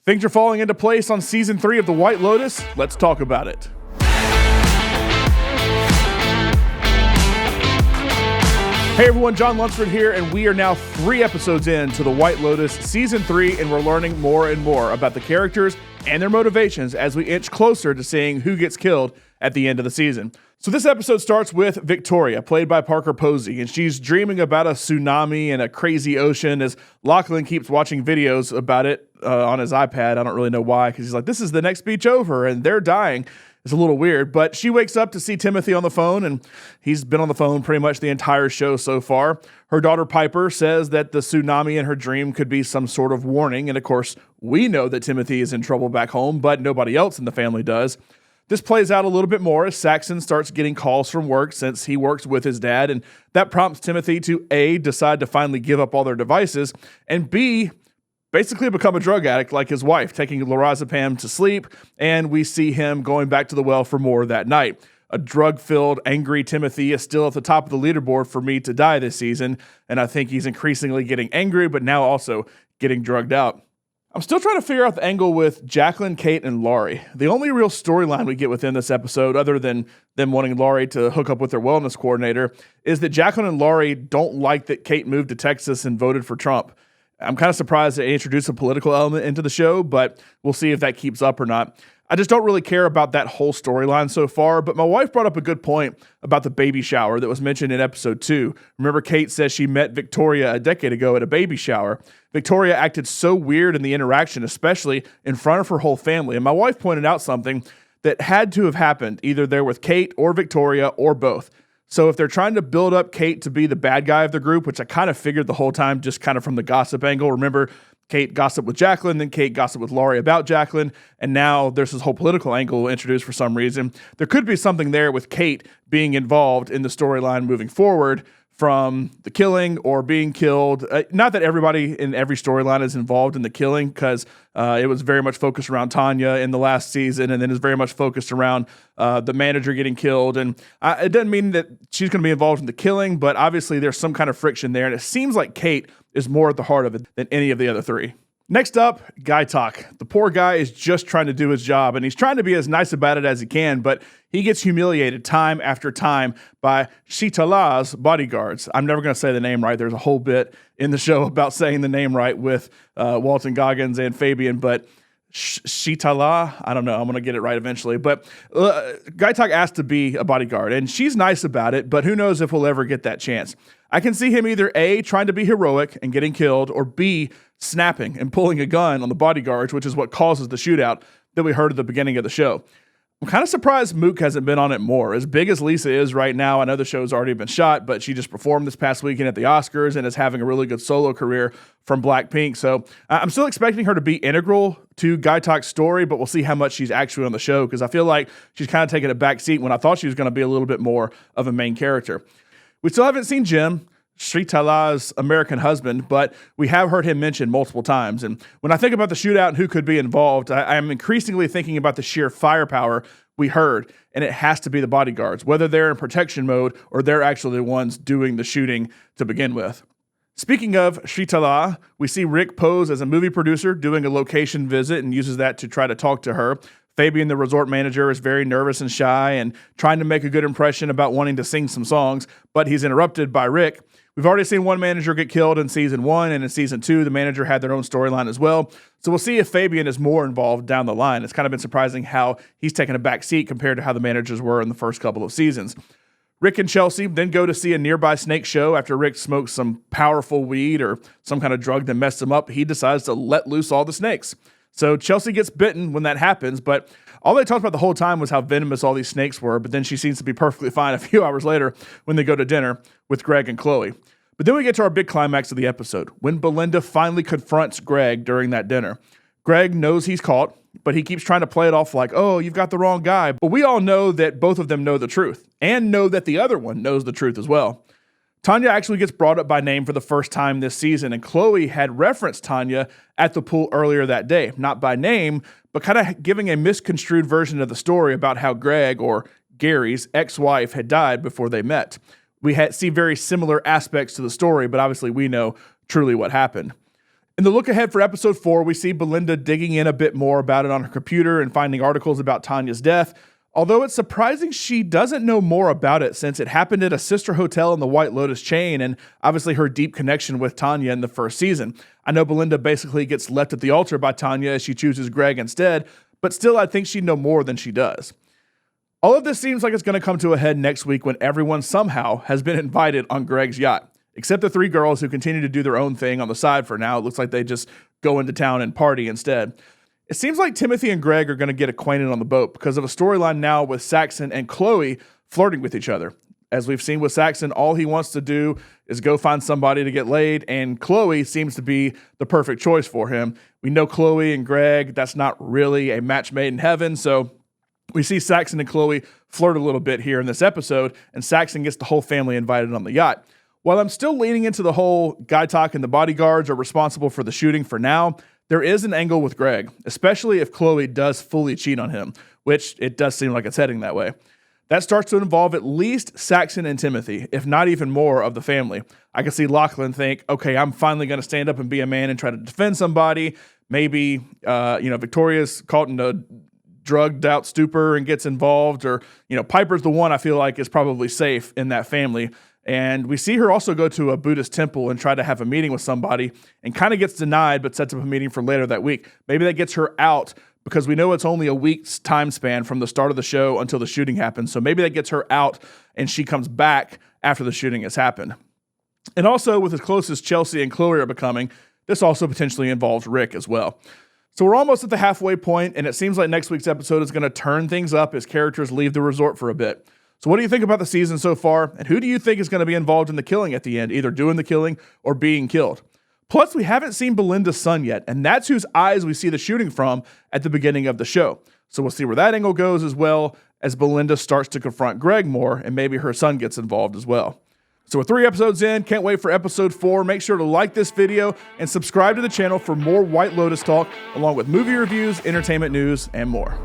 Things are falling into place on season 3 of The White Lotus. Let's talk about it. Hey everyone, John Lunsford here, and we are now 3 episodes into The White Lotus season 3, and we're learning more and more about the characters and their motivations as we inch closer to seeing who gets killed at the end of the season. So this episode starts with Victoria, played by Parker Posey, and she's dreaming about a tsunami and a crazy ocean as Jaclyn keeps watching videos about it on his iPad. I don't really know why, because he's like, this is the next beach over, and they're dying. It's a little weird, but she wakes up to see Timothy on the phone, and he's been on the phone pretty much the entire show so far. Her daughter Piper says that the tsunami in her dream could be some sort of warning, and of course, we know that Timothy is in trouble back home, but nobody else in the family does. This plays out a little bit more as Saxon starts getting calls from work since he works with his dad, and that prompts Timothy to A, decide to finally give up all their devices, and B, basically become a drug addict like his wife, taking lorazepam to sleep, and we see him going back to the well for more that night. A drug-filled, angry Timothy is still at the top of the leaderboard for me to die this season, and I think he's increasingly getting angry, but now also getting drugged out. I'm still trying to figure out the angle with Jaclyn, Kate, and Laurie. The only real storyline we get within this episode, other than them wanting Laurie to hook up with their wellness coordinator, is that Jaclyn and Laurie don't like that Kate moved to Texas and voted for Trump. I'm kind of surprised they introduced a political element into the show, but we'll see if that keeps up or not. I just don't really care about that whole storyline so far, but my wife brought up a good point about the baby shower that was mentioned in episode 2. Remember, Kate says she met Victoria a decade ago at a baby shower. Victoria acted so weird in the interaction, especially in front of her whole family, and my wife pointed out something that had to have happened either there with Kate or Victoria or both. So if they're trying to build up Kate to be the bad guy of the group, which I kind of figured the whole time just kind of from the gossip angle, remember, Kate gossiped with Jaclyn, then Kate gossiped with Laurie about Jaclyn, and now there's this whole political angle introduced for some reason. There could be something there with Kate being involved in the storyline moving forward from the killing or being killed. Not that everybody in every storyline is involved in the killing, because it was very much focused around Tanya in the last season, and then is very much focused around the manager getting killed. And it doesn't mean that she's going to be involved in the killing, but obviously there's some kind of friction there, and it seems like Kate is more at the heart of it than any of the other 3. Next up, Gaitok. The poor guy is just trying to do his job, and he's trying to be as nice about it as he can, but he gets humiliated time after time by Shitala's bodyguards. I'm never going to say the name right. There's a whole bit in the show about saying the name right with Walton Goggins and Fabian, but Shitala, I don't know. I'm going to get it right eventually. But Gaitok asked to be a bodyguard, and she's nice about it, but who knows if we'll ever get that chance. I can see him either A, trying to be heroic and getting killed, or B, snapping and pulling a gun on the bodyguards, which is what causes the shootout that we heard at the beginning of the show. I'm kind of surprised Mook hasn't been on it more. As big as Lisa is right now, I know the show's already been shot, but she just performed this past weekend at the Oscars and is having a really good solo career from Blackpink. So I'm still expecting her to be integral to Gaitok's story, but we'll see how much she's actually on the show, because I feel like she's kind of taking a back seat when I thought she was going to be a little bit more of a main character. We still haven't seen Jim, Shritala's American husband, but we have heard him mentioned multiple times. And when I think about the shootout and who could be involved, I am increasingly thinking about the sheer firepower we heard, and it has to be the bodyguards, whether they're in protection mode or they're actually the ones doing the shooting to begin with. Speaking of Shritala, we see Rick pose as a movie producer doing a location visit and uses that to try to talk to her. Fabian, the resort manager, is very nervous and shy and trying to make a good impression about wanting to sing some songs, but he's interrupted by Rick. We've already seen one manager get killed in season 1, and in season 2, the manager had their own storyline as well. So we'll see if Fabian is more involved down the line. It's kind of been surprising how he's taken a back seat compared to how the managers were in the first couple of seasons. Rick and Chelsea then go to see a nearby snake show after Rick smokes some powerful weed or some kind of drug that messed him up. He decides to let loose all the snakes. So Chelsea gets bitten when that happens, but all they talked about the whole time was how venomous all these snakes were, but then she seems to be perfectly fine a few hours later when they go to dinner with Greg and Chloe. But then we get to our big climax of the episode, when Belinda finally confronts Greg during that dinner. Greg knows he's caught, but he keeps trying to play it off like, oh, you've got the wrong guy. But we all know that both of them know the truth, and know that the other one knows the truth as well. Tanya actually gets brought up by name for the first time this season, and Chloe had referenced Tanya at the pool earlier that day, not by name, but kind of giving a misconstrued version of the story about how Greg, or Gary's ex-wife, had died before they met. We see very similar aspects to the story, but obviously we know truly what happened. In the look ahead for episode 4, we see Belinda digging in a bit more about it on her computer and finding articles about Tanya's death. Although it's surprising she doesn't know more about it since it happened at a sister hotel in the White Lotus chain and obviously her deep connection with Tanya in the first season. I know Belinda basically gets left at the altar by Tanya as she chooses Greg instead, but still I think she'd know more than she does. All of this seems like it's going to come to a head next week when everyone somehow has been invited on Greg's yacht, except the 3 girls who continue to do their own thing on the side for now. It looks like they just go into town and party instead. It seems like Timothy and Greg are going to get acquainted on the boat because of a storyline now with Saxon and Chloe flirting with each other. As we've seen with Saxon, all he wants to do is go find somebody to get laid, and Chloe seems to be the perfect choice for him. We know Chloe and Greg, that's not really a match made in heaven, so we see Saxon and Chloe flirt a little bit here in this episode, and Saxon gets the whole family invited on the yacht. While I'm still leaning into the whole Gaitok and the bodyguards are responsible for the shooting for now, there is an angle with Greg, especially if Chloe does fully cheat on him, which it does seem like it's heading that way. That starts to involve at least Saxon and Timothy, if not even more of the family. I can see Jaclyn think, okay, I'm finally going to stand up and be a man and try to defend somebody. Maybe, Victoria's caught in a drugged out stupor and gets involved, or, Piper's the one I feel like is probably safe in that family. And we see her also go to a Buddhist temple and try to have a meeting with somebody and kind of gets denied, but sets up a meeting for later that week. Maybe that gets her out because we know it's only a week's time span from the start of the show until the shooting happens. So maybe that gets her out and she comes back after the shooting has happened. And also, with as close as Chelsea and Chloe are becoming, this also potentially involves Rick as well. So we're almost at the halfway point, and it seems like next week's episode is going to turn things up as characters leave the resort for a bit. So what do you think about the season so far, and who do you think is going to be involved in the killing at the end, either doing the killing or being killed? Plus, we haven't seen Belinda's son yet, and that's whose eyes we see the shooting from at the beginning of the show. So we'll see where that angle goes as well as Belinda starts to confront Greg more, and maybe her son gets involved as well. So we're 3 episodes in, can't wait for episode 4. Make sure to like this video and subscribe to the channel for more White Lotus talk, along with movie reviews, entertainment news, and more.